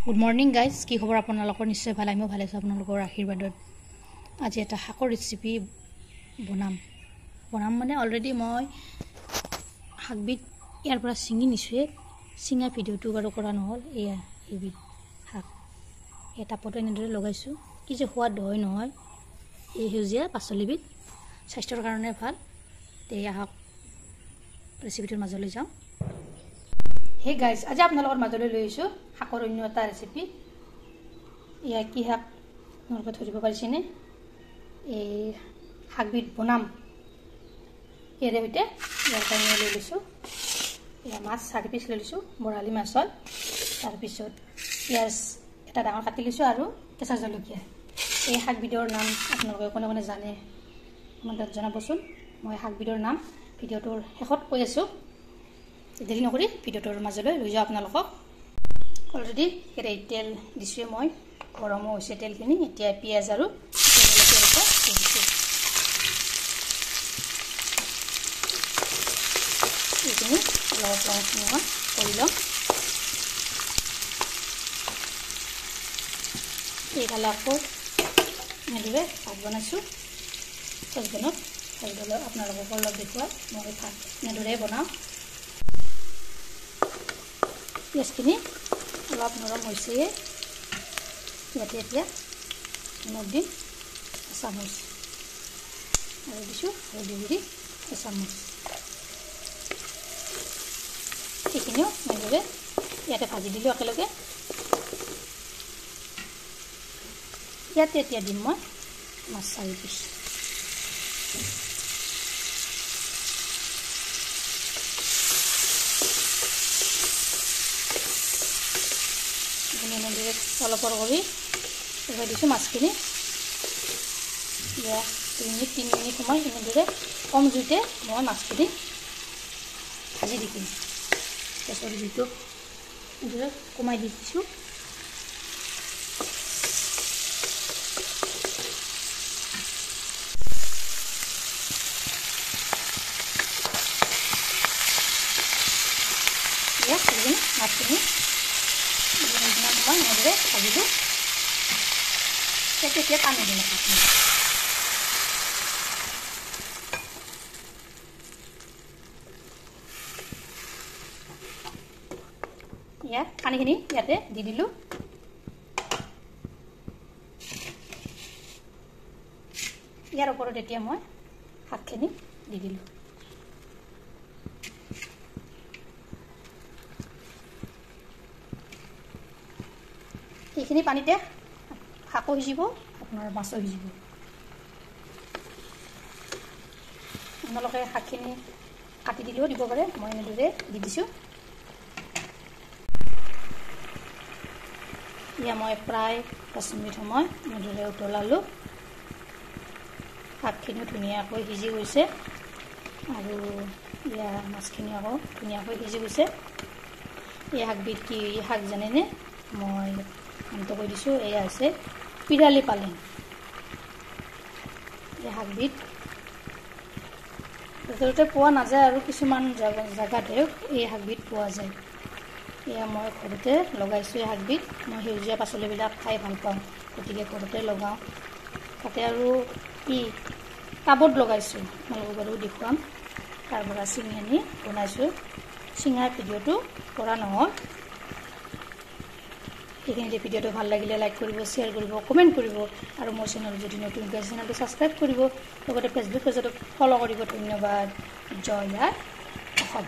Good morning guys, কি খবৰ আপোনালোকৰ? নিশ্চয় ভাল, আমিও ভালে আছোঁ আপোনালোকৰ আশীৰ্বাদত। আজি এটা শাকৰ ৰেচিপি বনাম মানে অলৰেডি মই শাকবিধ ইয়াৰ পৰা ছিঙি নিছোঁৱে, ছিঙা ভিডিঅ'টো বাৰু কৰা নহ'ল। এইবিধ শাক এই টাপত এনেদৰে লগাইছোঁ। কি যে সোৱাদ হয় নহয় এই সেউজীয়া পাচলিবিধ, স্বাস্থ্যৰ কাৰণে ভাল। এয়া শাক ৰেচিপিটোৰ মাজলৈ যাওঁ। হে গাইজ, আজি আপোনালোকৰ মাজলৈ লৈ আহিছোঁ শাকৰ অন্য এটা ৰেচিপি। এয়া কি শাক আপোনালোকে ধৰিব পাৰিছেনে? এই শাকবিধ বনাম ইয়াৰে সৈতে। ইয়াৰ কাৰণে লৈ লৈছোঁ এয়া মাছ 4 পিচ লৈ লৈছোঁ, বৰালি মাছ হ'ল। তাৰপিছত পিঁয়াজ এটা ডাঙৰ কাটি লৈছোঁ আৰু কেঁচা জলকীয়া। এই শাকবিধৰ নাম আপোনালোকে কোনে কোনে জানে কমেণ্টত জনাবচোন। মই শাকবিধৰ নাম ভিডিঅ'টোৰ শেষত কৈ আছোঁ। দেৰি নকৰি ভিডিঅ'টোৰ মাজলৈ লৈ যাওঁ আপোনালোকক। অলৰেডি কেৰাহীত তেল দিছোঁৱে মই, গৰমো হৈছে তেলখিনি। এতিয়া পিঁয়াজ আৰু জলকীয়া দিছোঁ। এইখিনি অলপ ৰংখিনি কৰি ল'ম। এইফালে আকৌ এনেদৰে ভাত বনাইছোঁ চচপেনত। আপোনালোকক অলপ দেখুৱাই মই ভাত এনেদৰে বনাওঁ। পিঁয়াজখিনি অলপ নৰম হৈছে। ইয়াতে এতিয়া নিমখ দিম এচামুচ আৰু দিছোঁ হালধি গুড়ি এচামুচ। সেইখিনিও এনেদৰে ইয়াতে ভাজি দিলোঁ একেলগে। ইয়াতে এতিয়া দিম মই মাছ 4 পিচ। এনেদৰে অলপৰ কৰি উঠাই দিছোঁ মাছখিনি। এতিয়া 2 মিনিট 3 মিনিট সময় এনেদৰে কম জুইতে মই মাছখিনি ভাজি দি দিম। গেছৰ জুইটো এনেদৰে কমাই দি দিছোঁ। মাছখিনি সময় এনেদৰে ভাজিলোঁ। তেতিয়া পানী দিম। ইয়াত পানীখিনি ইয়াতে দি দিলোঁ। ইয়াৰ ওপৰত এতিয়া মই শাকখিনি দি দিলোঁ। এইখিনি পানীতে শাকো সিজিব, আপোনাৰ মাছো সিজিব। আপোনালোকে শাকখিনি কাটি দিলেও দিব পাৰে, মই এনেদৰে দি দিছোঁ। এয়া মই প্ৰায় 10 মিনিট সময় এনেদৰে উতলালোঁ। শাকখিনিও ধুনীয়াকৈ সিজি গৈছে আৰু এয়া মাছখিনি আকৌ ধুনীয়াকৈ সিজি গৈছে। এই শাকবিধ কি শাক জানেনে? মই নামটো কৈ দিছোঁ। এয়া হৈছে পিৰালি পালেং। এই শাকবিধ য'তে পোৱা নাযায় আৰু কিছুমান জেগাতহে এই শাকবিধ পোৱা যায়। এয়া মই ঘৰতে লগাইছোঁ। এই শাকবিধ মই সেউজীয়া পাচলিবিলাক খাই ভাল পাওঁ, গতিকে ঘৰতে লগাওঁ। তাতে আৰু কি টাবত লগাইছোঁ, আপোনালোকক বাৰু দেখুৱাম। তাৰ পৰা ছিঙি আনি বনাইছোঁ। ছিঙাৰ ভিডিঅ'টো কৰা নহ'ল। সেইখিনিতে ভিডিঅ'টো ভাল লাগিলে লাইক কৰিব, শ্বেয়াৰ কৰিব, কমেণ্ট কৰিব আৰু মোৰ চেনেল যদি নতুন চেনেলটো ছাবস্ক্ৰাইব কৰিব, লগতে ফেচবুক পেজতো ফ'ল' কৰিব। ধন্যবাদ। জয় অসম।